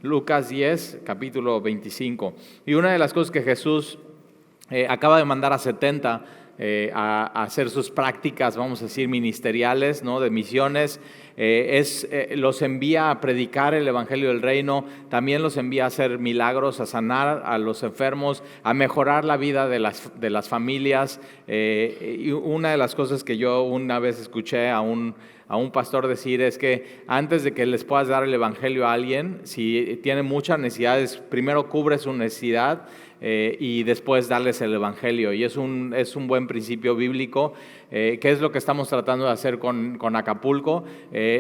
Lucas 10, capítulo 25. Y una de las cosas que Jesús acaba de mandar a 70 a hacer sus prácticas, vamos a decir, ministeriales, ¿no?, de misiones, los envía a predicar el evangelio del reino, también los envía a hacer milagros, a sanar a los enfermos, a mejorar la vida de las familias. Y una de las cosas que yo una vez escuché a un pastor decir es que antes de que les puedas dar el evangelio a alguien, si tiene muchas necesidades, primero cubre su necesidad y después darles el evangelio. Y es un buen principio bíblico, que es lo que estamos tratando de hacer con Acapulco.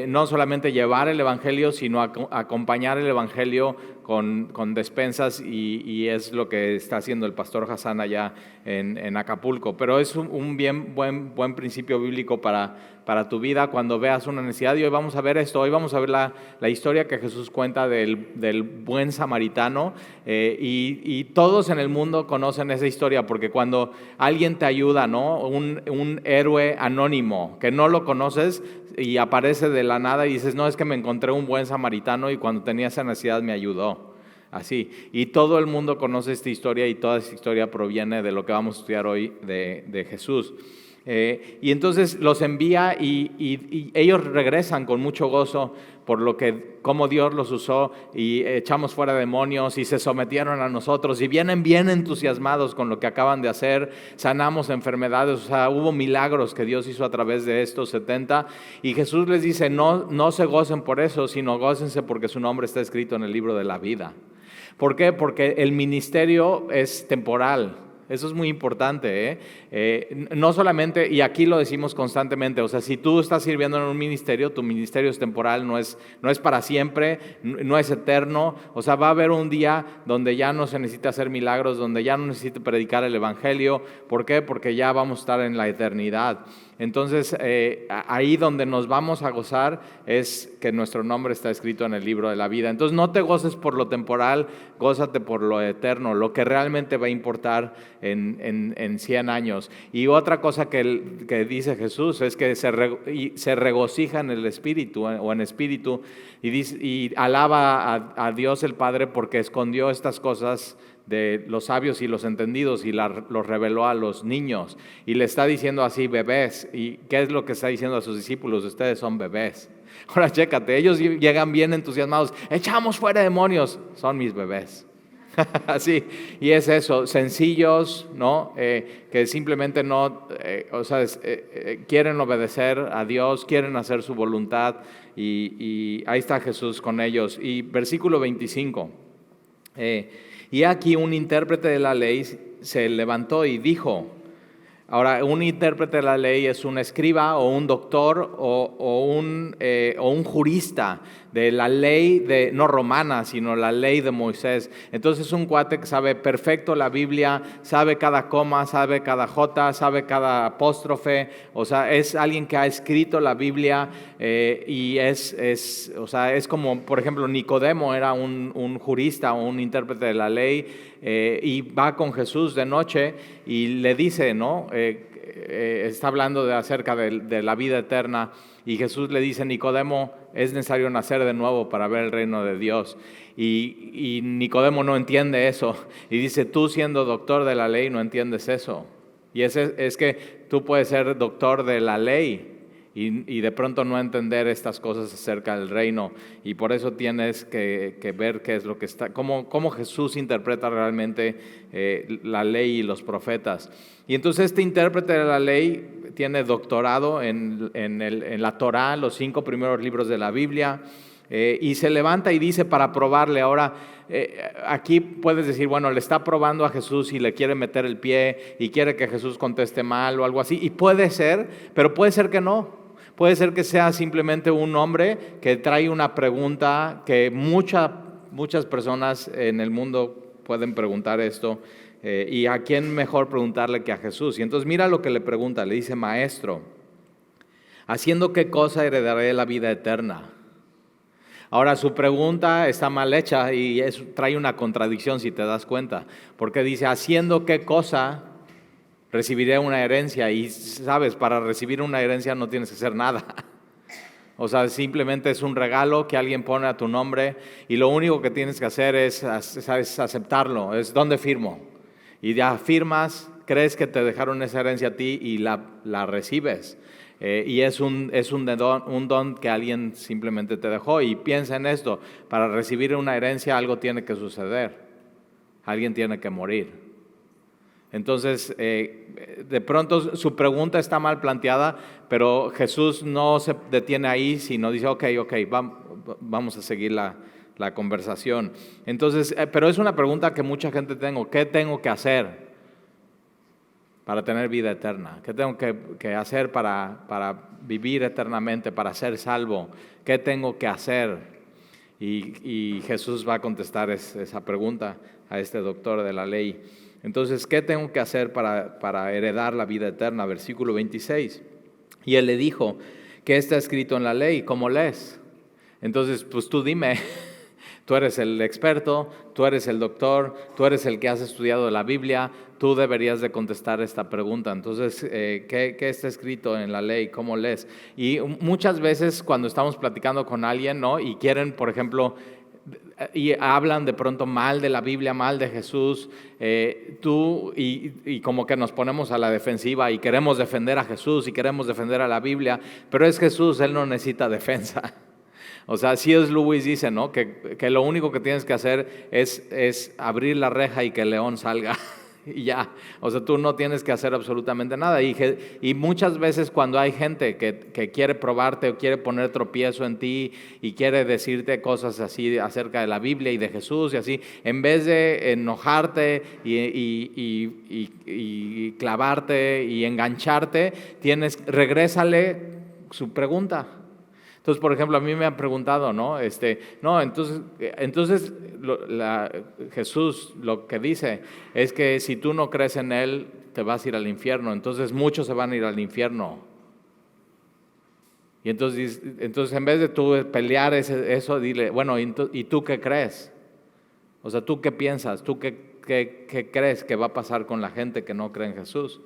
No solamente llevar el evangelio, sino acompañar el evangelio con despensas, y es lo que está haciendo el pastor Hassan allá en Acapulco. Pero es un buen principio bíblico para tu vida cuando veas una necesidad. Y hoy vamos a ver esto, hoy vamos a ver la historia que Jesús cuenta del buen samaritano, y todos en el mundo conocen esa historia, porque cuando alguien te ayuda, ¿no?, un héroe anónimo que no lo conoces y aparece de la nada y dices, no, es que me encontré un buen samaritano y cuando tenía esa necesidad me ayudó. Así, y todo el mundo conoce esta historia, y toda esta historia proviene de lo que vamos a estudiar hoy de Jesús. Y entonces los envía y ellos regresan con mucho gozo por cómo Dios los usó, y echamos fuera demonios y se sometieron a nosotros y vienen bien entusiasmados con lo que acaban de hacer, sanamos enfermedades, o sea, hubo milagros que Dios hizo a través de estos 70, y Jesús les dice, no se gocen por eso, sino gócense porque su nombre está escrito en el libro de la vida. ¿Por qué? Porque el ministerio es temporal. Eso es muy importante, no solamente, y aquí lo decimos constantemente, o sea, si tú estás sirviendo en un ministerio, tu ministerio es temporal, no es para siempre, no es eterno. O sea, va a haber un día donde ya no se necesita hacer milagros, donde ya no necesita predicar el evangelio. ¿Por qué? Porque ya vamos a estar en la eternidad. Entonces, ahí donde nos vamos a gozar es que nuestro nombre está escrito en el libro de la vida. Entonces, no te goces por lo temporal, gózate por lo eterno, lo que realmente va a importar en 100 años. Y otra cosa que dice Jesús es que se regocija en el espíritu, o en espíritu, y alaba a Dios el Padre porque escondió estas cosas de los sabios y los entendidos y los reveló a los niños, y le está diciendo así, bebés. ¿Y qué es lo que está diciendo a sus discípulos? Ustedes son bebés. Ahora chécate, ellos llegan bien entusiasmados, echamos fuera demonios, son mis bebés. Así, y es eso, sencillos, ¿no? Que simplemente no, quieren obedecer a Dios, quieren hacer su voluntad, y ahí está Jesús con ellos. Y versículo 25, y aquí un intérprete de la ley se levantó y dijo. Ahora, un intérprete de la ley es un escriba o un doctor o un jurista de la ley no romana, sino la ley de Moisés. Entonces es un cuate que sabe perfecto la Biblia, sabe cada coma, sabe cada jota, sabe cada apóstrofe. O sea, es alguien que ha escrito la Biblia, y es como, por ejemplo, Nicodemo era un jurista o un intérprete de la ley, y va con Jesús de noche y le dice, ¿no? Está hablando acerca de la vida eterna, y Jesús le dice, Nicodemo, es necesario nacer de nuevo para ver el reino de Dios. Y Nicodemo no entiende eso, y dice, tú siendo doctor de la ley no entiendes eso. Y es que tú puedes ser doctor de la ley y de pronto no entender estas cosas acerca del reino, y por eso tienes que ver qué es lo que está, cómo Jesús interpreta realmente la ley y los profetas. Y entonces este intérprete de la ley tiene doctorado en la Torá, los 5 primeros libros de la Biblia, y se levanta y dice para probarle. Ahora, aquí puedes decir, bueno, le está probando a Jesús y le quiere meter el pie y quiere que Jesús conteste mal o algo así, y puede ser, pero puede ser que no. Puede ser que sea simplemente un hombre que trae una pregunta que muchas personas en el mundo pueden preguntar esto, y a quién mejor preguntarle que a Jesús. Y entonces mira lo que le pregunta, le dice, maestro, ¿haciendo qué cosa heredaré la vida eterna? Ahora, su pregunta está mal hecha y trae una contradicción, si te das cuenta, porque dice, ¿haciendo qué cosa recibiré una herencia? Y sabes, para recibir una herencia no tienes que hacer nada. O sea, simplemente es un regalo que alguien pone a tu nombre y lo único que tienes que hacer es aceptarlo, es dónde firmo. Y ya firmas, crees que te dejaron esa herencia a ti y la recibes. Y es un don que alguien simplemente te dejó. Y piensa en esto, para recibir una herencia algo tiene que suceder, alguien tiene que morir. Entonces, de pronto su pregunta está mal planteada, pero Jesús no se detiene ahí, sino dice, ok, vamos a seguir la conversación. Entonces, pero es una pregunta que mucha gente tengo, ¿qué tengo que hacer para tener vida eterna? ¿Qué tengo que hacer para vivir eternamente, para ser salvo? ¿Qué tengo que hacer? Y Jesús va a contestar esa pregunta a este doctor de la ley. Entonces, ¿qué tengo que hacer para heredar la vida eterna? Versículo 26. Y él le dijo, ¿qué está escrito en la ley? ¿Cómo lees? Entonces, pues tú dime, tú eres el experto, tú eres el doctor, tú eres el que has estudiado la Biblia, tú deberías de contestar esta pregunta. Entonces, ¿qué está escrito en la ley? ¿Cómo lees? Y muchas veces cuando estamos platicando con alguien, ¿no? Y quieren, por ejemplo, y hablan de pronto mal de la Biblia, mal de Jesús, y como que nos ponemos a la defensiva y queremos defender a Jesús y queremos defender a la Biblia, pero es Jesús, Él no necesita defensa. O sea, C.S. Lewis dice, ¿no? que lo único que tienes que hacer es abrir la reja y que el león salga. Y ya, o sea, tú no tienes que hacer absolutamente nada. Y muchas veces cuando hay gente que quiere probarte o quiere poner tropiezo en ti y quiere decirte cosas así acerca de la Biblia y de Jesús y así, en vez de enojarte y clavarte y engancharte, regrésale su pregunta. Entonces, por ejemplo, a mí me han preguntado, ¿no? Entonces Jesús lo que dice es que si tú no crees en Él, te vas a ir al infierno. Entonces muchos se van a ir al infierno. Y entonces en vez de tú pelear eso, dile, bueno, ¿y tú qué crees? O sea, ¿tú qué piensas? ¿Tú qué crees que va a pasar con la gente que no cree en Jesús?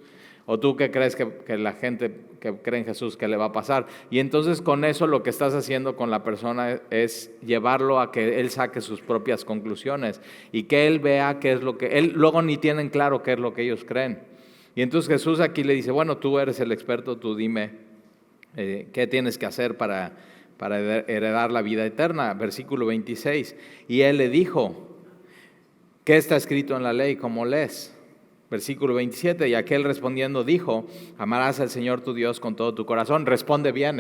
¿O tú qué crees que la gente que cree en Jesús que le va a pasar? Y entonces con eso lo que estás haciendo con la persona es llevarlo a que él saque sus propias conclusiones y que él vea qué es lo que... Él luego ni tienen claro qué es lo que ellos creen. Y entonces Jesús aquí le dice, bueno, tú eres el experto, tú dime qué tienes que hacer para heredar la vida eterna. Versículo 26. Y él le dijo, ¿qué está escrito en la ley? ¿Cómo lees? Versículo 27, y aquel respondiendo dijo, amarás al Señor tu Dios con todo tu corazón. Responde bien,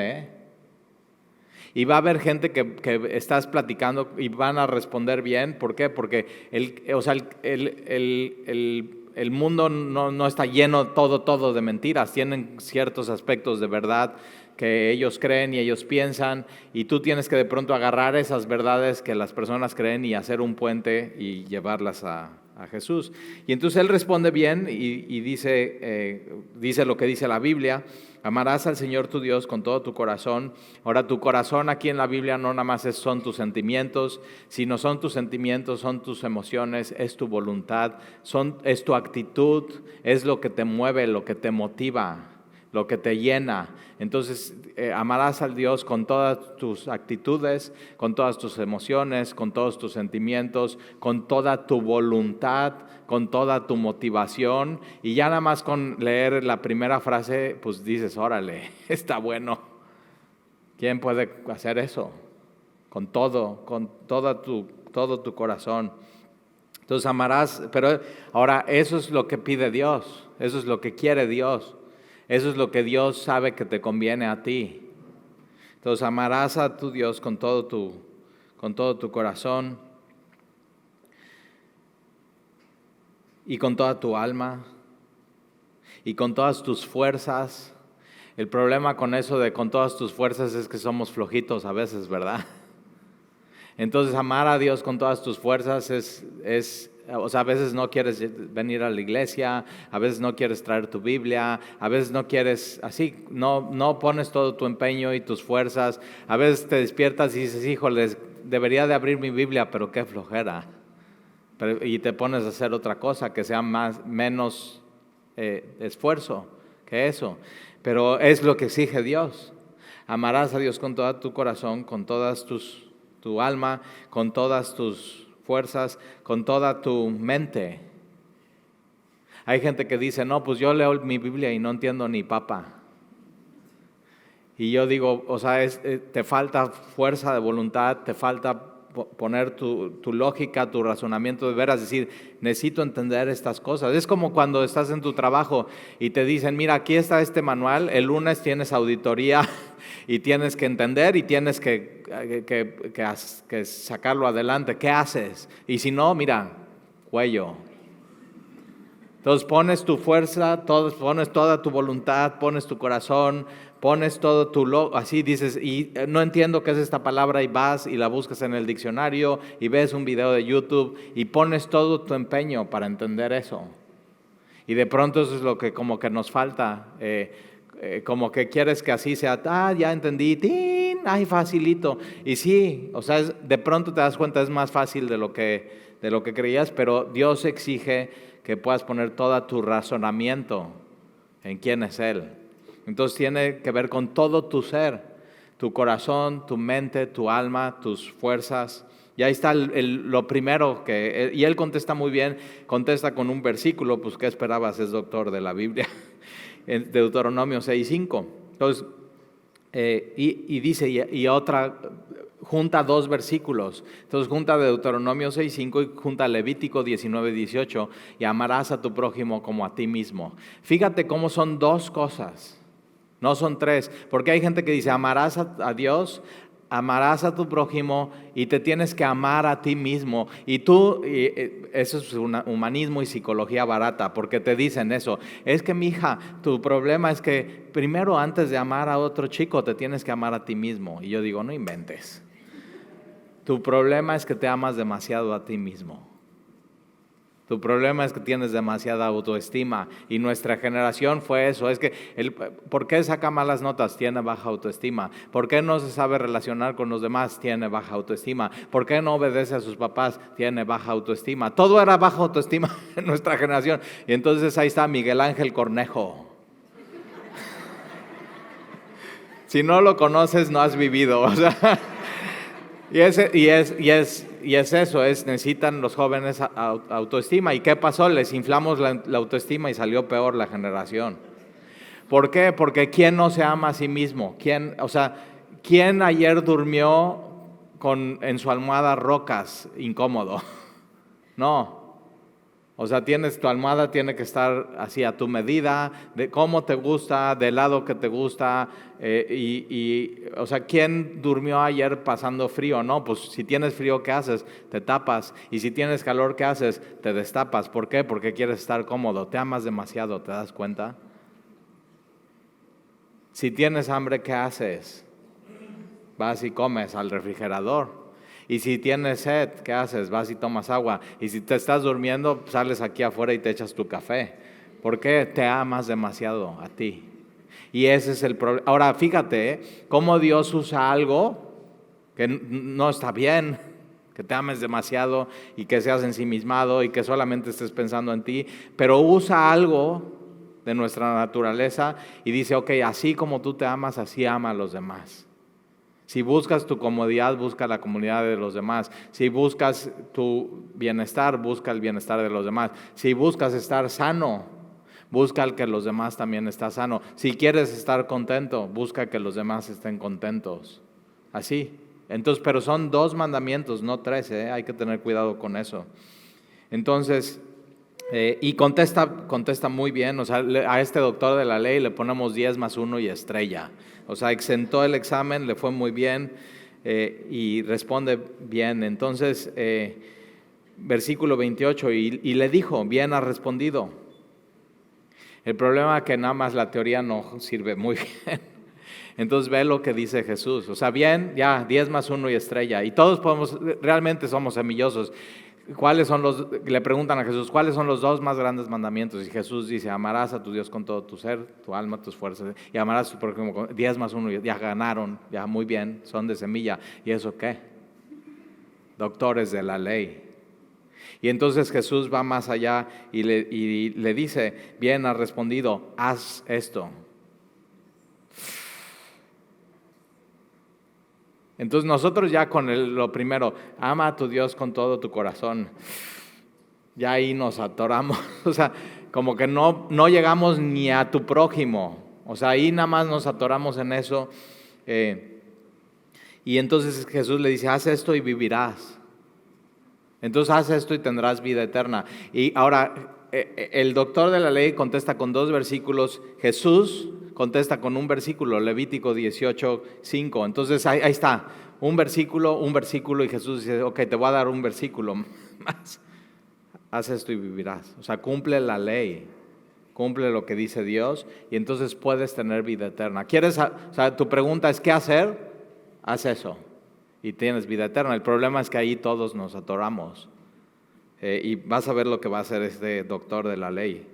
Y va a haber gente que estás platicando y van a responder bien. ¿Por qué? Porque el mundo no está lleno todo de mentiras. Tienen ciertos aspectos de verdad que ellos creen y ellos piensan, y tú tienes que de pronto agarrar esas verdades que las personas creen y hacer un puente y llevarlas a Jesús. Y entonces él responde bien y dice lo que dice la Biblia, amarás al Señor tu Dios con todo tu corazón. Ahora, tu corazón aquí en la Biblia no nada más son tus sentimientos, sino son tus sentimientos, son tus emociones, es tu voluntad, es tu actitud, es lo que te mueve, lo que te motiva, lo que te llena. Entonces amarás al Dios con todas tus actitudes, con todas tus emociones, con todos tus sentimientos, con toda tu voluntad, con toda tu motivación. Y ya nada más con leer la primera frase, pues dices, órale, está bueno. ¿Quién puede hacer eso? Con todo tu corazón. Entonces amarás, pero ahora eso es lo que pide Dios, eso es lo que quiere Dios. Eso es lo que Dios sabe que te conviene a ti. Entonces amarás a tu Dios con todo tu corazón y con toda tu alma y con todas tus fuerzas. El problema con eso de con todas tus fuerzas es que somos flojitos a veces, ¿verdad? Entonces amar a Dios con todas tus fuerzas o sea, a veces no quieres venir a la iglesia, a veces no quieres traer tu Biblia, a veces no quieres, no pones todo tu empeño y tus fuerzas, a veces te despiertas y dices, híjoles, debería de abrir mi Biblia, pero qué flojera. Y te pones a hacer otra cosa que sea menos esfuerzo que eso. Pero es lo que exige Dios. Amarás a Dios con todo tu corazón, con todas tu alma, con todas tus fuerzas, con toda tu mente. Hay gente que dice, no, pues yo leo mi Biblia y no entiendo ni papa. Y yo digo, o sea, te falta fuerza de voluntad, te falta poner tu lógica, tu razonamiento de veras, decir, necesito entender estas cosas. Es como cuando estás en tu trabajo y te dicen, mira, aquí está este manual, el lunes tienes auditoría y tienes que entender y tienes que sacarlo adelante. ¿Qué haces? Y si no, mira, cuello. Entonces pones tu fuerza, pones toda tu voluntad, pones tu corazón, pones todo así dices, y no entiendo qué es esta palabra, y vas y la buscas en el diccionario y ves un video de YouTube y pones todo tu empeño para entender eso. Y de pronto eso es lo que como que nos falta, como que quieres que así sea, ya entendí, ¡tin! ¡Ay, facilito! Y sí, o sea, de pronto te das cuenta, es más fácil de lo que creías, pero Dios exige que puedas poner todo tu razonamiento en quién es Él. Entonces tiene que ver con todo tu ser, tu corazón, tu mente, tu alma, tus fuerzas. Y ahí está lo primero y Él contesta muy bien, contesta con un versículo, pues ¿qué esperabas? Es doctor de la Biblia, en Deuteronomio 6:5. Entonces, y dice, y otra, junta dos versículos. Entonces junta Deuteronomio 6:5 y junta Levítico 19:18, y amarás a tu prójimo como a ti mismo. Fíjate cómo son dos cosas, no son tres, porque hay gente que dice amarás a Dios, amarás a tu prójimo y te tienes que amar a ti mismo. Y tú, eso es humanismo y psicología barata, porque te dicen eso. Es que mi hija, tu problema es que primero antes de amar a otro chico te tienes que amar a ti mismo. Y yo digo, no inventes. Tu problema es que te amas demasiado a ti mismo. Tu problema es que tienes demasiada autoestima, y nuestra generación fue eso. Es que, ¿por qué saca malas notas? Tiene baja autoestima. ¿Por qué no se sabe relacionar con los demás? Tiene baja autoestima. ¿Por qué no obedece a sus papás? Tiene baja autoestima. Todo era baja autoestima en nuestra generación. Y entonces ahí está Miguel Ángel Cornejo. Si no lo conoces, no has vivido. O sea, y es eso, necesitan los jóvenes autoestima. ¿Y qué pasó? Les inflamos la autoestima y salió peor la generación. ¿Por qué? Porque ¿quién no se ama a sí mismo? ¿Quién ayer durmió en su almohada rocas incómodo? No. O sea, tu almohada tiene que estar así a tu medida, de cómo te gusta, del lado que te gusta. O sea, ¿quién durmió ayer pasando frío? No, pues si tienes frío, ¿qué haces? Te tapas. Y si tienes calor, ¿qué haces? Te destapas. ¿Por qué? Porque quieres estar cómodo. Te amas demasiado, ¿te das cuenta? Si tienes hambre, ¿qué haces? Vas y comes al refrigerador. Y si tienes sed, ¿qué haces? Vas y tomas agua. Y si te estás durmiendo, sales aquí afuera y te echas tu café. ¿Por qué? Te amas demasiado a ti. Y ese es el problema. Ahora, fíjate, cómo Dios usa algo que no está bien, que te ames demasiado y que seas ensimismado y que solamente estés pensando en ti, pero usa algo de nuestra naturaleza y dice, ok, así como tú te amas, así ama a los demás. Si buscas tu comodidad, busca la comodidad de los demás. Si buscas tu bienestar, busca el bienestar de los demás. Si buscas estar sano, busca el que los demás también estén sanos. Si quieres estar contento, busca que los demás estén contentos. Así. Entonces, pero son 2 mandamientos, no 3, hay que tener cuidado con eso. Entonces, y contesta muy bien. O sea, a este doctor de la ley le ponemos 10 más 1 y estrella. O sea, exentó el examen, le fue muy bien y responde bien. Entonces, versículo 28, y le dijo, bien has respondido. El problema es que nada más la teoría no sirve muy bien. Entonces ve lo que dice Jesús. O sea, bien, ya, 10 más 1 y estrella. Y todos realmente somos semillosos. Le preguntan a Jesús, ¿cuáles son los 2 más grandes mandamientos? Y Jesús dice, amarás a tu Dios con todo tu ser, tu alma, tus fuerzas, y amarás a tu prójimo con 10 más 1, ya ganaron, ya muy bien, son de semilla. ¿Y eso qué? Doctores de la ley. Y entonces Jesús va más allá y le dice, bien has respondido, haz esto. Entonces nosotros ya con lo primero, ama a tu Dios con todo tu corazón, ya ahí nos atoramos, o sea, como que no llegamos ni a tu prójimo, o sea, ahí nada más nos atoramos en eso. Y entonces Jesús le dice, haz esto y vivirás. Entonces haz esto y tendrás vida eterna. Y ahora el doctor de la ley contesta con 2 versículos, Jesús contesta con un versículo, Levítico 18:5. Entonces ahí está, un versículo y Jesús dice, ok, te voy a dar un versículo más. Haz esto y vivirás. O sea, cumple la ley, cumple lo que dice Dios y entonces puedes tener vida eterna. O sea, tu pregunta es, ¿qué hacer? Haz eso y tienes vida eterna. El problema es que ahí todos nos atoramos. Y vas a ver lo que va a hacer este doctor de la ley.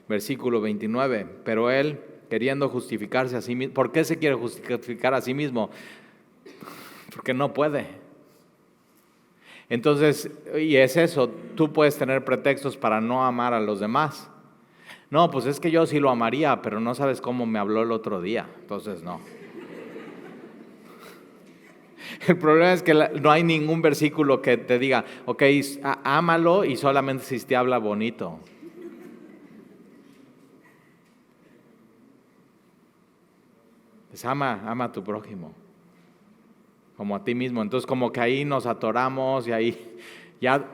Versículo 29, pero él queriendo justificarse a sí mismo. ¿Por qué se quiere justificar a sí mismo? Porque no puede. Entonces, y es eso, tú puedes tener pretextos para no amar a los demás. No, pues es que yo sí lo amaría, pero no sabes cómo me habló el otro día, entonces no. El problema es que no hay ningún versículo que te diga, ok, ámalo y solamente si te habla bonito. Pues ama a tu prójimo, como a ti mismo. Entonces como que ahí nos atoramos y ahí ya,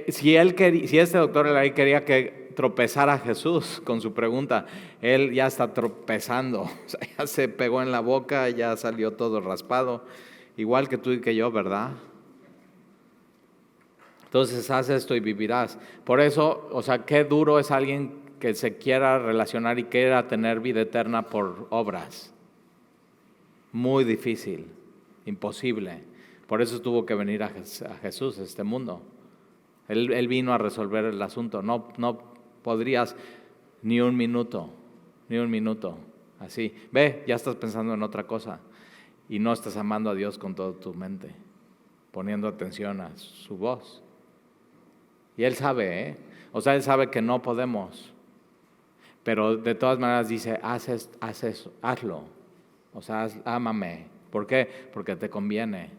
si este doctor ahí quería que tropezara a Jesús con su pregunta, él ya está tropezando, o sea, ya se pegó en la boca, ya salió todo raspado. Igual que tú y que yo, ¿verdad? Entonces haz esto y vivirás. Por eso, o sea, qué duro es alguien que se quiera relacionar y quiera tener vida eterna por obras. Muy difícil, imposible. Por eso tuvo que venir a Jesús, a este mundo. Él vino a resolver el asunto. No podrías ni un minuto, así. Ve, ya estás pensando en otra cosa. Y no estás amando a Dios con toda tu mente, poniendo atención a su voz. Y Él sabe, o sea, Él sabe que no podemos, pero de todas maneras dice, haz eso, hazlo. O sea, ámame. ¿Por qué? Porque te conviene.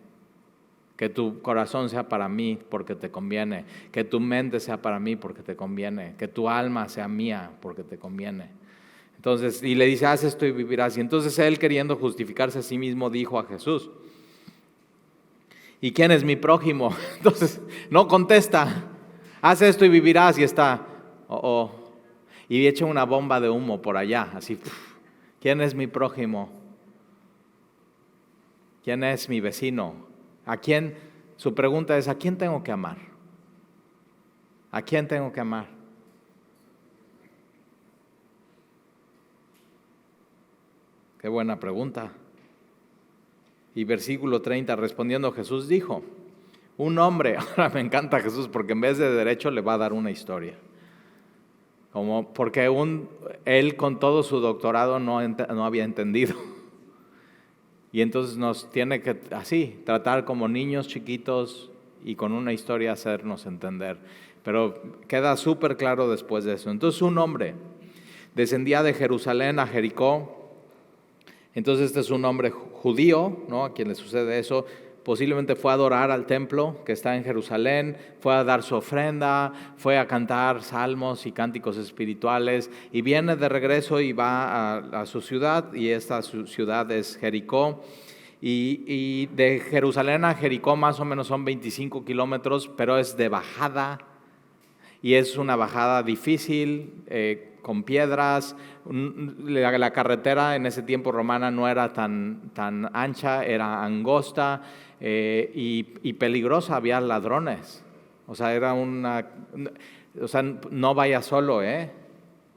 Que tu corazón sea para mí porque te conviene. Que tu mente sea para mí porque te conviene. Que tu alma sea mía porque te conviene. Entonces, y le dice, haz esto y vivirás. Y entonces él, queriendo justificarse a sí mismo, dijo a Jesús, ¿y quién es mi prójimo? Entonces, no contesta, haz esto y vivirás, y está, y echa una bomba de humo por allá, así, ¿quién es mi prójimo? ¿Quién es mi vecino? ¿A quién? Su pregunta es, ¿a quién tengo que amar? ¿A quién tengo que amar? Qué buena pregunta. Y versículo 30, respondiendo Jesús dijo, un hombre, ahora me encanta Jesús porque en vez de derecho le va a dar una historia. Porque él con todo su doctorado no había entendido. Y entonces nos tiene que así, tratar como niños chiquitos y con una historia hacernos entender. Pero queda súper claro después de eso. Entonces un hombre descendía de Jerusalén a Jericó. Entonces este es un hombre judío, ¿no? A quien le sucede eso. Posiblemente fue a adorar al templo que está en Jerusalén, fue a dar su ofrenda, fue a cantar salmos y cánticos espirituales y viene de regreso y va a su ciudad, y esta su ciudad es Jericó. Y de Jerusalén a Jericó más o menos son 25 kilómetros, pero es de bajada y es una bajada difícil, con piedras. La carretera en ese tiempo romana no era tan ancha, era angosta y peligrosa, había ladrones. O sea, no vayas solo,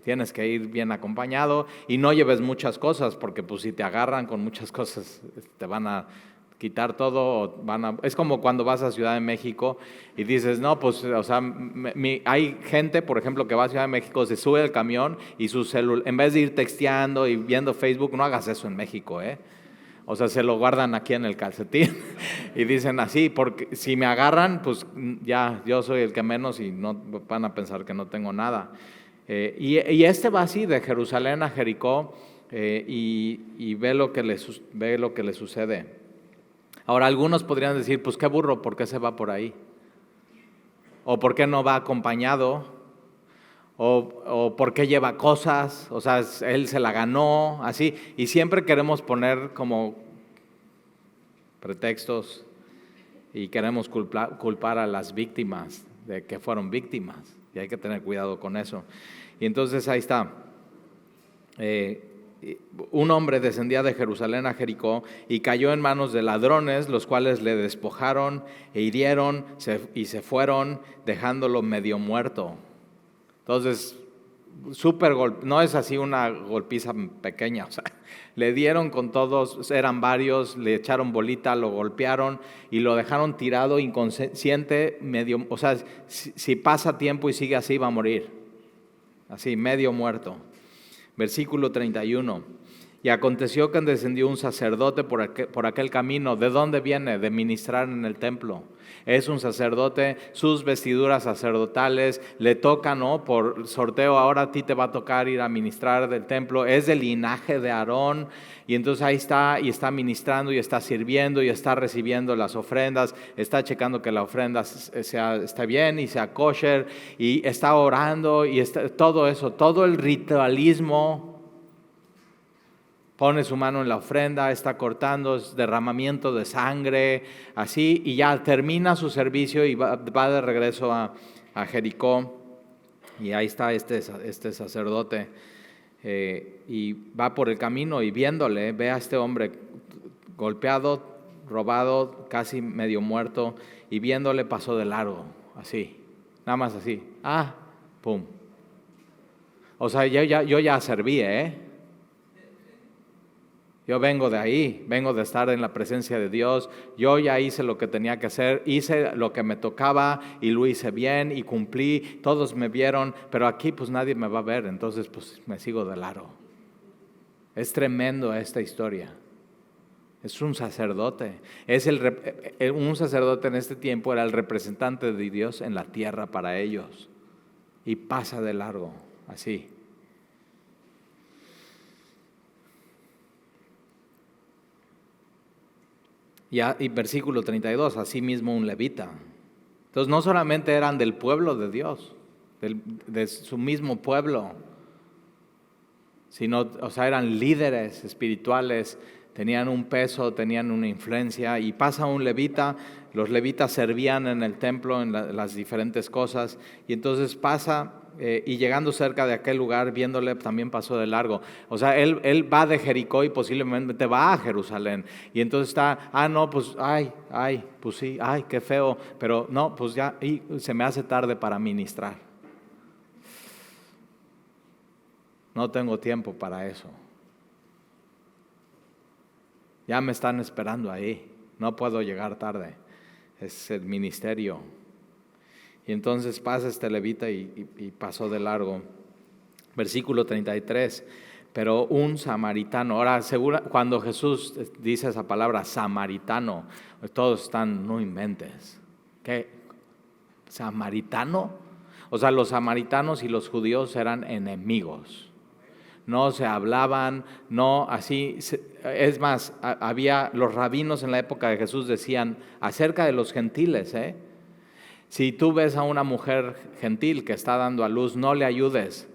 tienes que ir bien acompañado y no lleves muchas cosas, porque pues si te agarran con muchas cosas te van a quitar todo, es como cuando vas a Ciudad de México y dices, no, pues, o sea, hay gente, por ejemplo, que va a Ciudad de México, se sube al camión y su celular, en vez de ir texteando y viendo Facebook, no hagas eso en México, O sea, se lo guardan aquí en el calcetín y dicen así, porque si me agarran, pues ya, yo soy el que menos y no van a pensar que no tengo nada. Y va así de Jerusalén a Jericó y ve lo que le sucede. Ahora, algunos podrían decir, pues qué burro, ¿por qué se va por ahí? ¿O por qué no va acompañado? ¿O por qué lleva cosas? O sea, él se la ganó, así. Y siempre queremos poner como pretextos y queremos culpar a las víctimas de que fueron víctimas. Y hay que tener cuidado con eso. Y entonces ahí está. Un hombre descendía de Jerusalén a Jericó y cayó en manos de ladrones, los cuales le despojaron e hirieron y se fueron, dejándolo medio muerto. Entonces, súper golpe, no es así una golpiza pequeña, o sea, le dieron con todos, eran varios, le echaron bolita, lo golpearon y lo dejaron tirado, inconsciente, medio, o sea, si pasa tiempo y sigue así va a morir, así, medio muerto. Versículo 31. Y aconteció que descendió un sacerdote por aquel camino. ¿De dónde viene? De ministrar en el templo. Es un sacerdote, sus vestiduras sacerdotales, le toca, ¿no? Por sorteo, ahora a ti te va a tocar ir a ministrar del templo. Es del linaje de Aarón. Y entonces ahí está, y está ministrando, y está sirviendo, y está recibiendo las ofrendas, está checando que la ofrenda esté bien y sea kosher, y está orando, y todo eso, todo el ritualismo. Pone su mano en la ofrenda, está cortando, es derramamiento de sangre, así, y ya termina su servicio y va de regreso a Jericó. Y ahí está este sacerdote, y va por el camino y viéndole, ve a este hombre golpeado, robado, casi medio muerto, y viéndole pasó de largo, así, nada más así, pum. O sea, yo ya serví, Yo vengo de ahí, vengo de estar en la presencia de Dios, yo ya hice lo que tenía que hacer, hice lo que me tocaba y lo hice bien y cumplí, todos me vieron, pero aquí pues nadie me va a ver, entonces pues me sigo de largo. Es tremendo esta historia. Es un sacerdote, un sacerdote en este tiempo era el representante de Dios en la tierra para ellos y pasa de largo, así. Y versículo 32, así mismo un levita. Entonces no solamente eran del pueblo de Dios, de su mismo pueblo, sino, o sea, eran líderes espirituales, tenían un peso, tenían una influencia, y pasa un levita. Los levitas servían en el templo en las diferentes cosas, y entonces pasa, y llegando cerca de aquel lugar, viéndole, también pasó de largo. O sea, él va de Jericó y posiblemente va a Jerusalén, y entonces está, no, pues, pues sí, qué feo, pero no, pues ya, y se me hace tarde para ministrar. No tengo tiempo para eso. Ya me están esperando ahí, no puedo llegar tarde, es el ministerio. Y entonces pasa este levita y pasó de largo. Versículo 33, pero un samaritano, ahora cuando Jesús dice esa palabra samaritano, todos están, no inventes. ¿Qué? ¿Samaritano? O sea, los samaritanos y los judíos eran enemigos. No se hablaban, no así. Es más, había los rabinos en la época de Jesús decían acerca de los gentiles, si tú ves a una mujer gentil que está dando a luz, no le ayudes,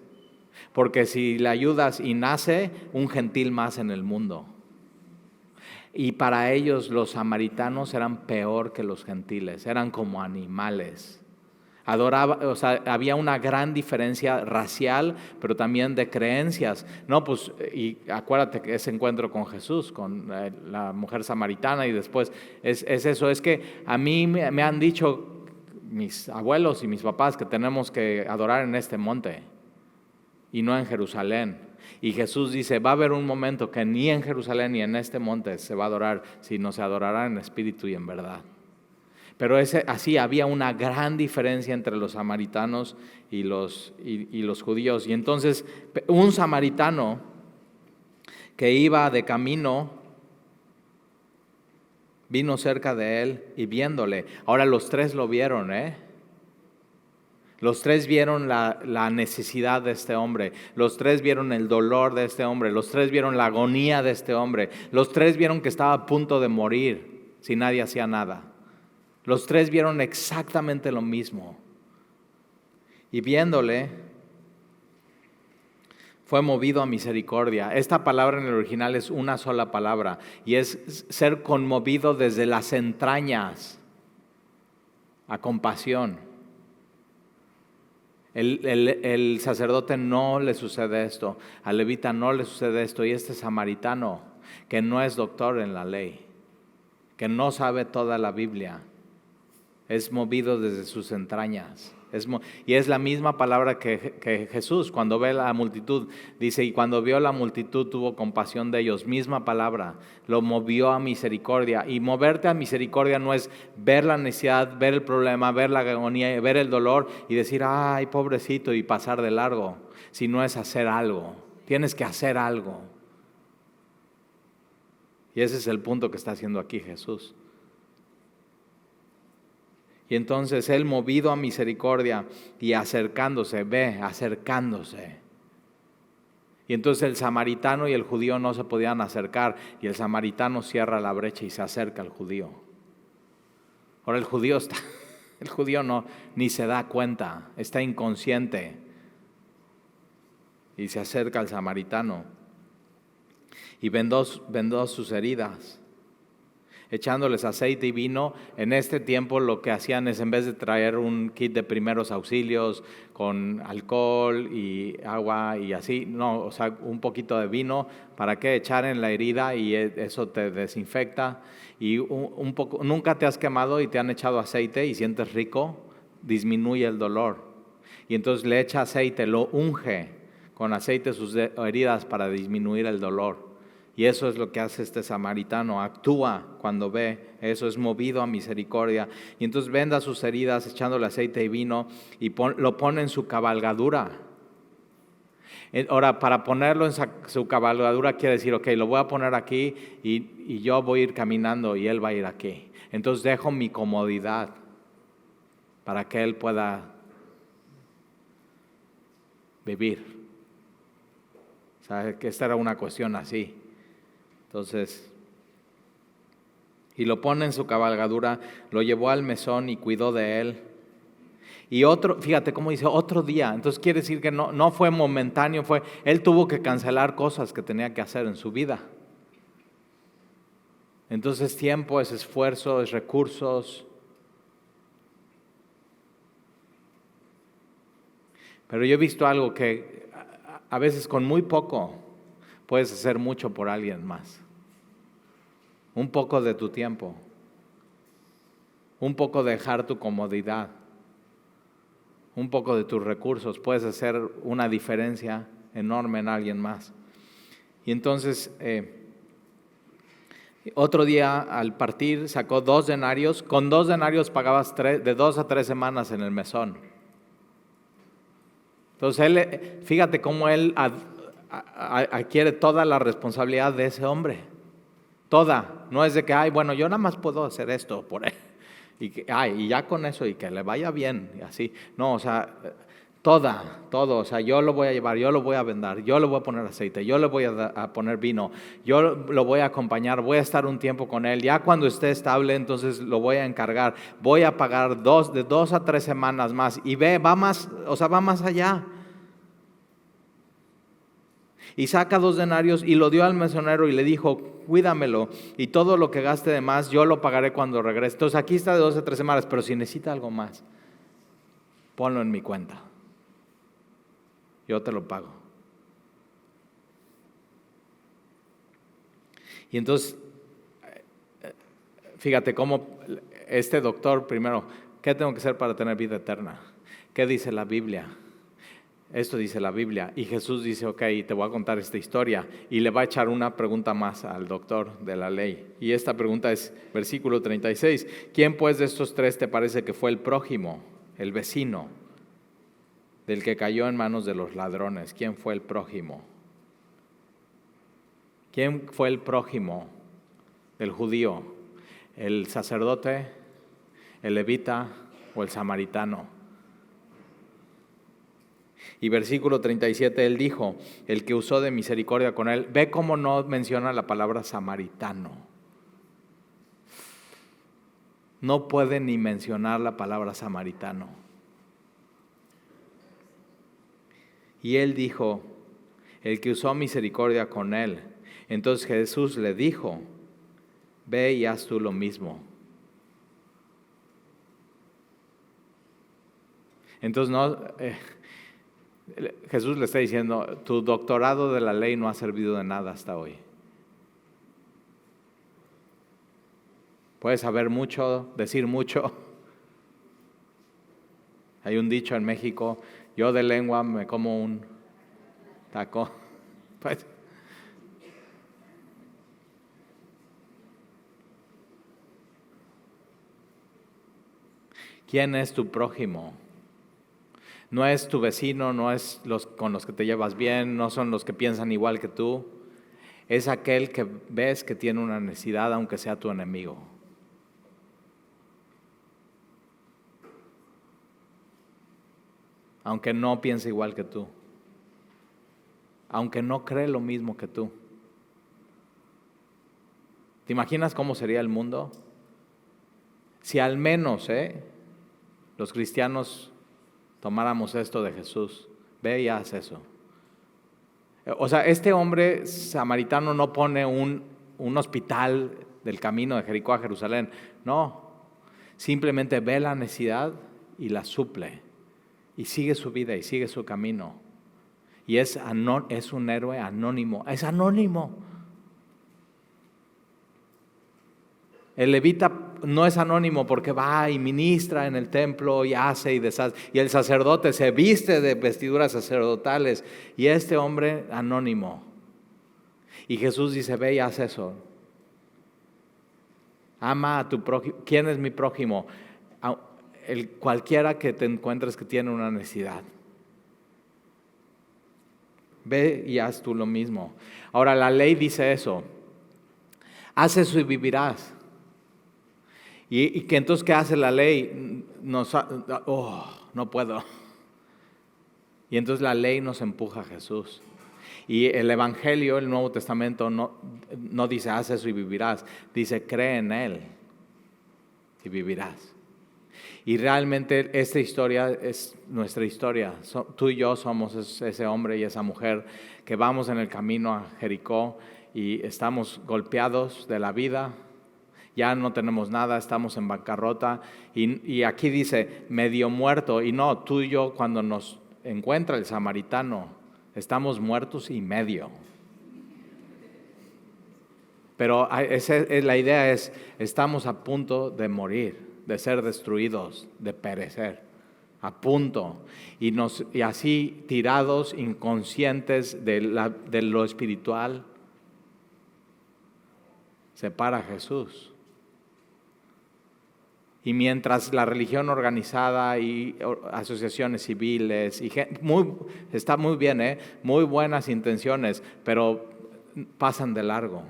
porque si le ayudas y nace, un gentil más en el mundo. Y para ellos los samaritanos eran peor que los gentiles, eran como animales. O sea, había una gran diferencia racial, pero también de creencias. No, pues, y acuérdate que ese encuentro con Jesús, con la mujer samaritana, y después es eso. Es que a mí me han dicho mis abuelos y mis papás que tenemos que adorar en este monte y no en Jerusalén. Y Jesús dice, va a haber un momento que ni en Jerusalén ni en este monte se va a adorar, sino se adorará en espíritu y en verdad. Pero así había una gran diferencia entre los samaritanos y los judíos. Y entonces un samaritano que iba de camino vino cerca de él y viéndole. Ahora los tres lo vieron, Los tres vieron la necesidad de este hombre. Los tres vieron el dolor de este hombre. Los tres vieron la agonía de este hombre. Los tres vieron que estaba a punto de morir. si nadie hacía nada. Los tres vieron exactamente lo mismo. Y viéndole, fue movido a misericordia. Esta palabra en el original es una sola palabra y es ser conmovido desde las entrañas a compasión. El sacerdote no le sucede esto, al levita no le sucede esto, y este samaritano que no es doctor en la ley, que no sabe toda la Biblia, es movido desde sus entrañas. Y es la misma palabra que Jesús cuando ve la multitud, dice, y cuando vio la multitud tuvo compasión de ellos, misma palabra, lo movió a misericordia. Y moverte a misericordia no es ver la necesidad, ver el problema, ver la agonía, ver el dolor y decir, ay, pobrecito, y pasar de largo, sino es hacer algo, tienes que hacer algo. Y ese es el punto que está haciendo aquí Jesús. Y entonces él, movido a misericordia y acercándose, acercándose. Y entonces el samaritano y el judío no se podían acercar, y el samaritano cierra la brecha y se acerca al judío. Ahora el judío no, ni se da cuenta, está inconsciente. Y se acerca al samaritano y vendó sus heridas, echándoles aceite y vino. En este tiempo lo que hacían es, en vez de traer un kit de primeros auxilios con alcohol y agua y así, no, o sea, un poquito de vino, ¿para qué? Echar en la herida y eso te desinfecta. Y un poco, nunca te has quemado y te han echado aceite y sientes rico, disminuye el dolor. Y entonces le echa aceite, lo unge con aceite sus heridas para disminuir el dolor. Y eso es lo que hace este samaritano, actúa cuando ve, eso es movido a misericordia. Y entonces venda sus heridas echándole aceite y vino y lo pone en su cabalgadura. Ahora, para ponerlo en su cabalgadura quiere decir, ok, lo voy a poner aquí y yo voy a ir caminando y él va a ir aquí. Entonces dejo mi comodidad para que él pueda vivir. O sea, que esta era una cuestión así. Entonces, y lo pone en su cabalgadura, lo llevó al mesón y cuidó de él. Y fíjate cómo dice, otro día. Entonces quiere decir que no fue momentáneo, él tuvo que cancelar cosas que tenía que hacer en su vida. Entonces tiempo, es esfuerzo, es recursos. Pero yo he visto algo que a veces con muy poco puedes hacer mucho por alguien más. Un poco de tu tiempo, un poco dejar tu comodidad, un poco de tus recursos, puedes hacer una diferencia enorme en alguien más. Y entonces, otro día al partir sacó 2 denarios, con 2 denarios pagabas de 2 a 3 semanas en el mesón. Entonces, fíjate cómo él adquiere toda la responsabilidad de ese hombre. Toda, no es de que, bueno, yo nada más puedo hacer esto por él, y ya con eso, y que le vaya bien, y así. No, o sea, todo, o sea, yo lo voy a llevar, yo lo voy a vendar, yo le voy a poner aceite, yo le voy a poner vino, yo lo voy a acompañar, voy a estar un tiempo con él, ya cuando esté estable, entonces lo voy a encargar, voy a pagar de 2 a 3 semanas más, y va más allá. Y saca 2 denarios y lo dio al mesonero y le dijo, cuídamelo, y todo lo que gaste de más yo lo pagaré cuando regrese. Entonces aquí está de 2 a 3 semanas, pero si necesita algo más, ponlo en mi cuenta, yo te lo pago. Y entonces, fíjate cómo este doctor, primero, ¿qué tengo que hacer para tener vida eterna? ¿Qué dice la Biblia? Esto dice la Biblia. Y Jesús dice, ok, te voy a contar esta historia. Y le va a echar una pregunta más al doctor de la ley. Y esta pregunta es, versículo 36. ¿Quién pues de estos 3 te parece que fue el prójimo, el vecino, del que cayó en manos de los ladrones? ¿Quién fue el prójimo? ¿Quién fue el prójimo del judío? ¿El sacerdote, el levita o el samaritano? Y versículo 37, él dijo, el que usó de misericordia con él. Ve cómo no menciona la palabra samaritano. no puede ni mencionar la palabra samaritano. Y él dijo, el que usó misericordia con él. Entonces Jesús le dijo, ve y haz tú lo mismo. Entonces Jesús le está diciendo, tu doctorado de la ley no ha servido de nada hasta hoy. Puedes saber mucho, decir mucho. Hay un dicho en México, yo de lengua me como un taco. Pues, ¿quién es tu prójimo? No es tu vecino, no es los con los que te llevas bien, no son los que piensan igual que tú. Es aquel que ves que tiene una necesidad, aunque sea tu enemigo. Aunque no piense igual que tú. Aunque no cree lo mismo que tú. ¿Te imaginas cómo sería el mundo? Si al menos los cristianos tomáramos esto de Jesús. Ve y haz eso. O sea, este hombre samaritano no pone un hospital del camino de Jericó a Jerusalén. No, simplemente ve la necesidad y la suple. Y sigue su vida y sigue su camino. Y es un héroe anónimo. Es anónimo. El levita no es anónimo porque va y ministra en el templo y hace y deshace. Y el sacerdote se viste de vestiduras sacerdotales. Y este hombre anónimo. Y Jesús dice, ve y haz eso. Ama a tu prójimo. ¿Quién es mi prójimo? Cualquiera que te encuentres que tiene una necesidad. Ve y haz tú lo mismo. Ahora la ley dice eso. Haz eso y vivirás. Y que entonces, ¿qué hace la ley? No puedo. Y entonces la ley nos empuja a Jesús. Y el Evangelio, el Nuevo Testamento, no dice, haz eso y vivirás. Dice, cree en Él y vivirás. Y realmente esta historia es nuestra historia. Tú y yo somos ese hombre y esa mujer que vamos en el camino a Jericó y estamos golpeados de la vida. Ya no tenemos nada, estamos en bancarrota. Y aquí dice, medio muerto. Y no, tú y yo cuando nos encuentra el samaritano, estamos muertos y medio. Pero la idea es, estamos a punto de morir, de ser destruidos, de perecer, a punto. Y así tirados, inconscientes de lo espiritual, se para Jesús. Y mientras la religión organizada y asociaciones civiles, está muy bien, muy buenas intenciones, pero pasan de largo,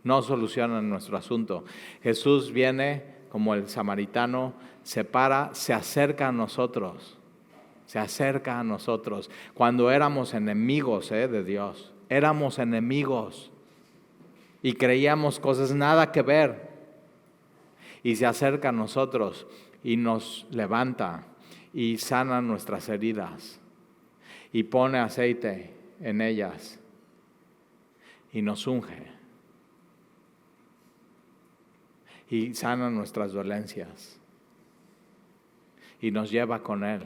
no solucionan nuestro asunto. Jesús viene como el samaritano, se para, se acerca a nosotros, cuando éramos enemigos de Dios, éramos enemigos y creíamos cosas nada que ver. Y se acerca a nosotros y nos levanta y sana nuestras heridas y pone aceite en ellas y nos unge y sana nuestras dolencias y nos lleva con Él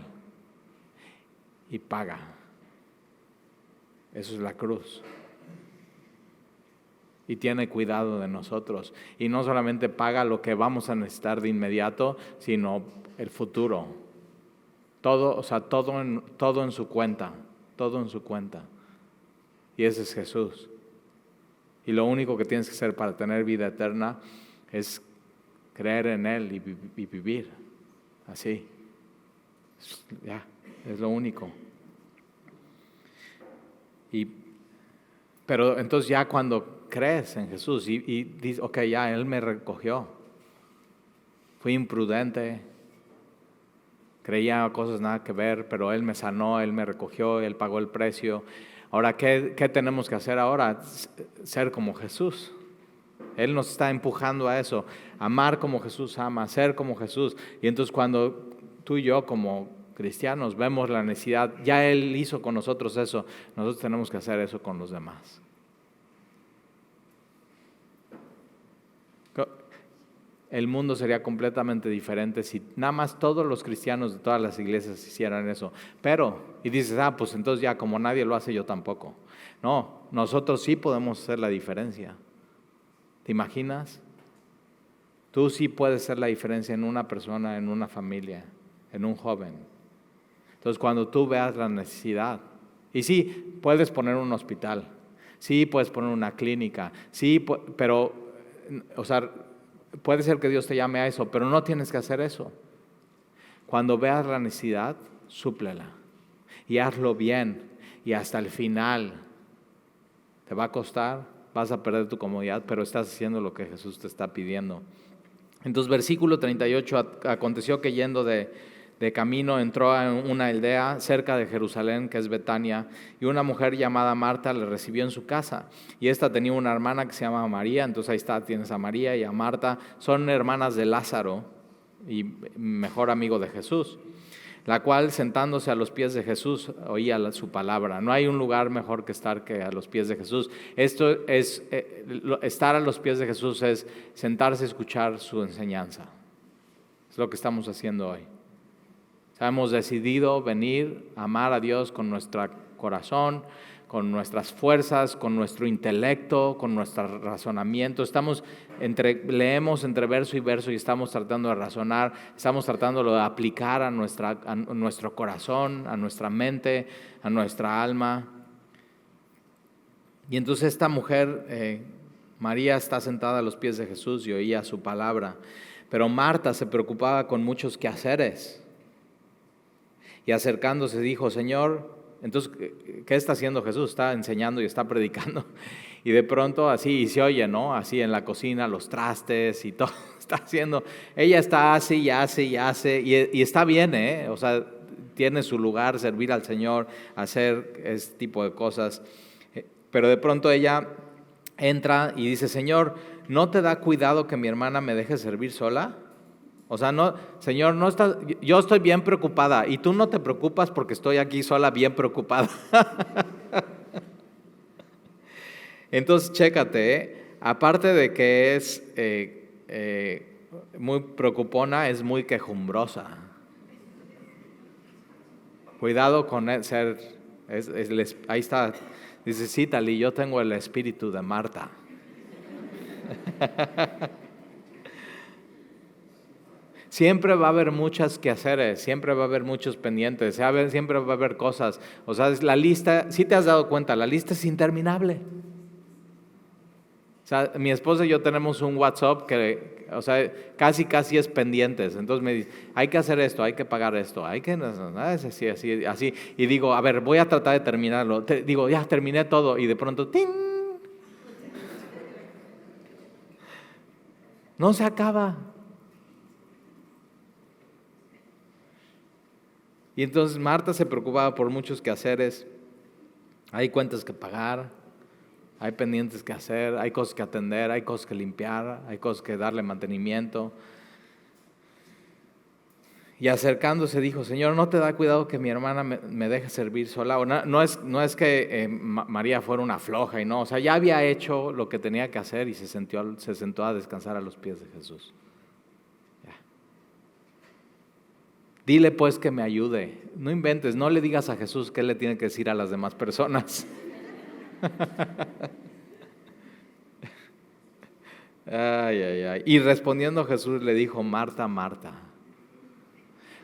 y paga. Eso es la cruz. Y tiene cuidado de nosotros. Y no solamente paga lo que vamos a necesitar de inmediato, sino el futuro. Todo en su cuenta. Todo en su cuenta. Y ese es Jesús. Y lo único que tienes que hacer para tener vida eterna es creer en Él y vivir así. Ya, es lo único. Pero entonces ya cuando crees en Jesús y dices, ok, ya Él me recogió. Fui imprudente, creía cosas nada que ver, pero Él me sanó, Él me recogió, Él pagó el precio. Ahora, ¿qué tenemos que hacer ahora? Ser como Jesús. Él nos está empujando a eso, amar como Jesús ama, ser como Jesús. Y entonces cuando tú y yo como cristianos vemos la necesidad, ya Él hizo con nosotros eso, nosotros tenemos que hacer eso con los demás. El mundo sería completamente diferente si nada más todos los cristianos de todas las iglesias hicieran eso. Pero, y dices, pues entonces ya como nadie lo hace, yo tampoco. No, nosotros sí podemos hacer la diferencia. ¿Te imaginas? Tú sí puedes hacer la diferencia en una persona, en una familia, en un joven. Entonces cuando tú veas la necesidad, y sí, puedes poner un hospital, sí, puedes poner una clínica, sí, pero, o sea, puede ser que Dios te llame a eso, pero no tienes que hacer eso. Cuando veas la necesidad, súplela y hazlo bien y hasta el final. Te va a costar, vas a perder tu comodidad, pero estás haciendo lo que Jesús te está pidiendo. Entonces, versículo 38, aconteció que yendo de camino entró a una aldea cerca de Jerusalén, que es Betania, y una mujer llamada Marta le recibió en su casa. Y esta tenía una hermana que se llama María, entonces ahí está, tienes a María y a Marta, son hermanas de Lázaro y mejor amigo de Jesús, la cual sentándose a los pies de Jesús oía su palabra. No hay un lugar mejor que estar que a los pies de Jesús. Esto es, estar a los pies de Jesús es sentarse a escuchar su enseñanza. Es lo que estamos haciendo hoy. Hemos decidido venir a amar a Dios con nuestro corazón, con nuestras fuerzas, con nuestro intelecto, con nuestro razonamiento. Leemos entre verso y verso y estamos tratando de razonar, estamos tratando de aplicar a nuestro corazón, a nuestra mente, a nuestra alma. Y entonces esta mujer, María, está sentada a los pies de Jesús y oía su palabra, pero Marta se preocupaba con muchos quehaceres. Y acercándose dijo, Señor, entonces, ¿qué está haciendo Jesús? Está enseñando y está predicando. Y de pronto así, y se oye, ¿no? Así en la cocina, los trastes y todo está haciendo. Ella está hace y hace, y está bien, ¿eh? O sea, tiene su lugar, servir al Señor, hacer ese tipo de cosas. Pero de pronto ella entra y dice, Señor, ¿no te da cuidado que mi hermana me deje servir sola? O sea, no, Señor, yo estoy bien preocupada y tú no te preocupas porque estoy aquí sola bien preocupada. Entonces, chécate, aparte de que es muy preocupona, es muy quejumbrosa. Cuidado con ser, ahí está, dice, sí, Tali, yo tengo el espíritu de Marta. Siempre va a haber muchas quehaceres, siempre va a haber muchos pendientes, siempre va a haber cosas. O sea, la lista, si te has dado cuenta, la lista es interminable. O sea, mi esposa y yo tenemos un WhatsApp que, o sea, casi es pendientes. Entonces me dice, hay que hacer esto, hay que pagar esto, hay que, así. Y digo, a ver, voy a tratar de terminarlo. Digo, ya terminé todo y de pronto, ¡ting! No se acaba. Y entonces Marta se preocupaba por muchos quehaceres. Hay cuentas que pagar, hay pendientes que hacer, hay cosas que atender, hay cosas que limpiar, hay cosas que darle mantenimiento. Y acercándose dijo, Señor, ¿no te da cuidado que mi hermana me deje servir sola? O no es que María fuera una floja y no, o sea, ya había hecho lo que tenía que hacer y se sentó a descansar a los pies de Jesús. Dile pues que me ayude. No inventes, no le digas a Jesús qué le tiene que decir a las demás personas. Ay. Y respondiendo Jesús le dijo, Marta, Marta.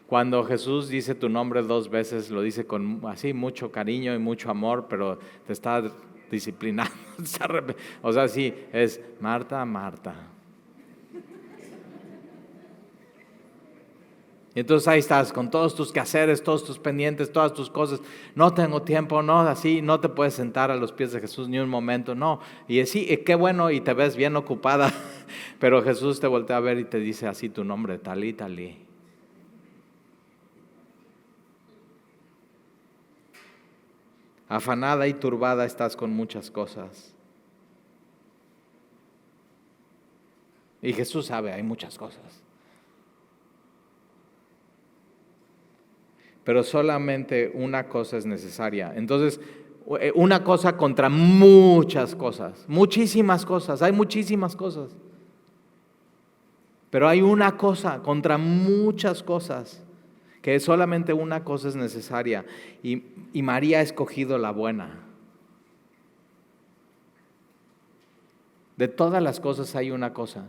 Cuando Jesús dice tu nombre 2 veces, lo dice con así mucho cariño y mucho amor, pero te está disciplinando. O sea, sí, es Marta, Marta. Y entonces ahí estás con todos tus quehaceres, todos tus pendientes, todas tus cosas. No tengo tiempo, no, así, no te puedes sentar a los pies de Jesús ni un momento, no. Y así, qué bueno, y te ves bien ocupada. Pero Jesús te voltea a ver y te dice así tu nombre, Talí, Talí. Afanada y turbada estás con muchas cosas. Y Jesús sabe, hay muchas cosas. Pero solamente una cosa es necesaria. Entonces, una cosa contra muchas cosas, muchísimas cosas, hay muchísimas cosas. Pero hay una cosa contra muchas cosas, que solamente una cosa es necesaria. Y María ha escogido la buena. De todas las cosas hay una cosa,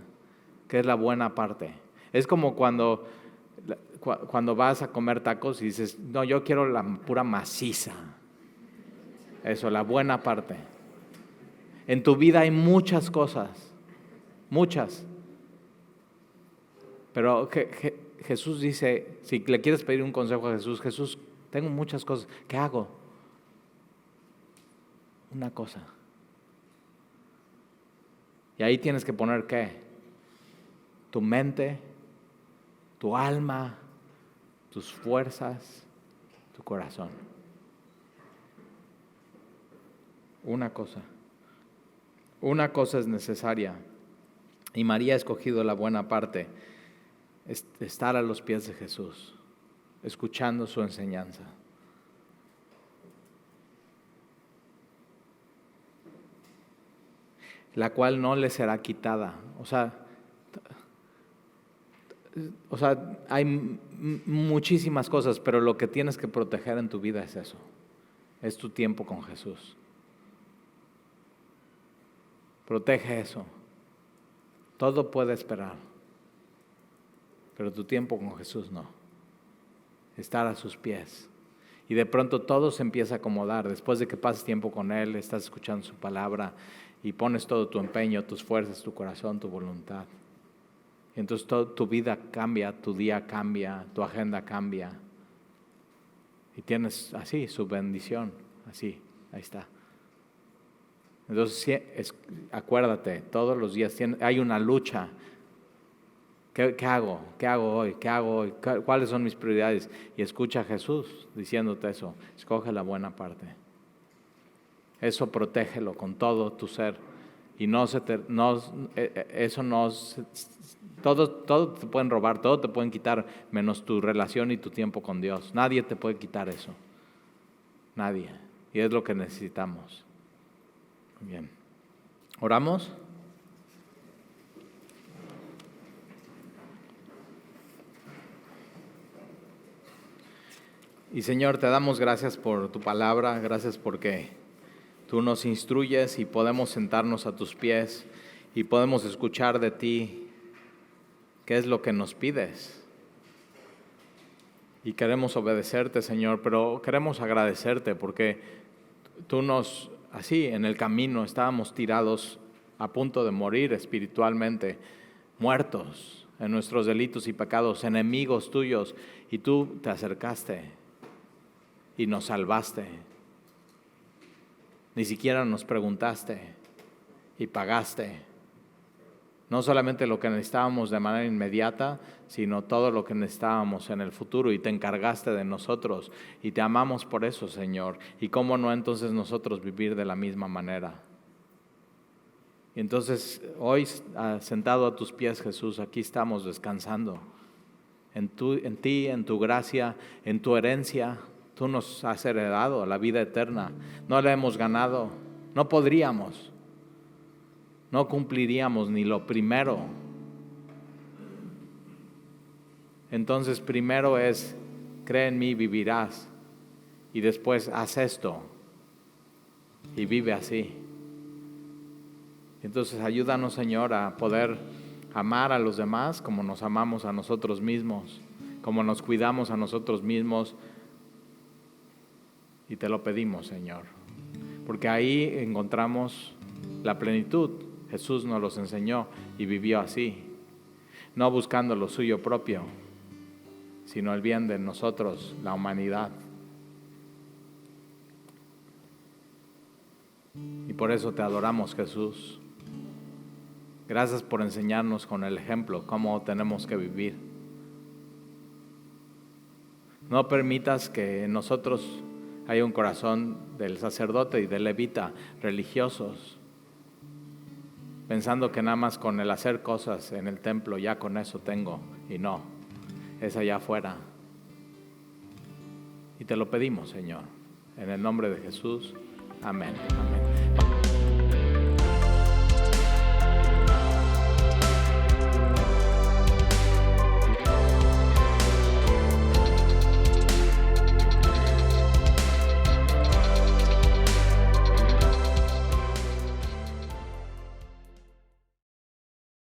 que es la buena parte. Es como cuando vas a comer tacos y dices, no, yo quiero la pura maciza. Eso, la buena parte. En tu vida hay muchas cosas, muchas. Pero Jesús dice, si le quieres pedir un consejo a Jesús, Jesús, tengo muchas cosas, ¿qué hago? Una cosa. Y ahí tienes que poner ¿qué? Tu mente, tu alma, tus fuerzas, tu corazón. Una cosa. Una cosa es necesaria. Y María ha escogido la buena parte. Estar a los pies de Jesús, escuchando su enseñanza. La cual no le será quitada. O sea, hay muchísimas cosas, pero lo que tienes que proteger en tu vida es eso. Es tu tiempo con Jesús. Protege eso. Todo puede esperar. Pero tu tiempo con Jesús no. Estar a sus pies. Y de pronto todo se empieza a acomodar. Después de que pases tiempo con Él, estás escuchando su palabra y pones todo tu empeño, tus fuerzas, tu corazón, tu voluntad. Y entonces tu vida cambia, tu día cambia, tu agenda cambia. Y tienes así su bendición, así, ahí está. Entonces acuérdate, todos los días hay una lucha. ¿Qué hago? ¿Qué hago hoy? ¿Qué hago hoy? ¿Cuáles son mis prioridades? Y escucha a Jesús diciéndote eso. Escoge la buena parte. Eso protégelo con todo tu ser. Y todo te pueden robar, todo te pueden quitar, menos tu relación y tu tiempo con Dios. Nadie te puede quitar eso. Nadie. Y es lo que necesitamos. Bien. ¿Oramos? Y Señor, te damos gracias por tu palabra, gracias porque tú nos instruyes y podemos sentarnos a tus pies y podemos escuchar de ti qué es lo que nos pides. Y queremos obedecerte, Señor, pero queremos agradecerte porque tú así en el camino estábamos tirados a punto de morir espiritualmente, muertos en nuestros delitos y pecados, enemigos tuyos, y tú te acercaste y nos salvaste. Ni siquiera nos preguntaste y pagaste. No solamente lo que necesitábamos de manera inmediata, sino todo lo que necesitábamos en el futuro, y te encargaste de nosotros y te amamos por eso, Señor. Y cómo no entonces nosotros vivir de la misma manera. Y entonces hoy, sentado a tus pies, Jesús, aquí estamos descansando en ti, en tu gracia, en tu herencia. Tú nos has heredado la vida eterna. No la hemos ganado. No podríamos. No cumpliríamos ni lo primero. Entonces primero es, cree en mí, vivirás. Y después haz esto. Y vive así. Entonces ayúdanos, Señor, a poder amar a los demás como nos amamos a nosotros mismos. Como nos cuidamos a nosotros mismos. Y te lo pedimos, Señor, porque ahí encontramos la plenitud. Jesús nos los enseñó y vivió así, no buscando lo suyo propio, sino el bien de nosotros, la humanidad. Y por eso te adoramos, Jesús. Gracias por enseñarnos con el ejemplo cómo tenemos que vivir. No permitas que en nosotros hay un corazón del sacerdote y del levita religiosos pensando que nada más con el hacer cosas en el templo ya con eso tengo, y no, es allá afuera. Y te lo pedimos, Señor, en el nombre de Jesús. Amén. Amén.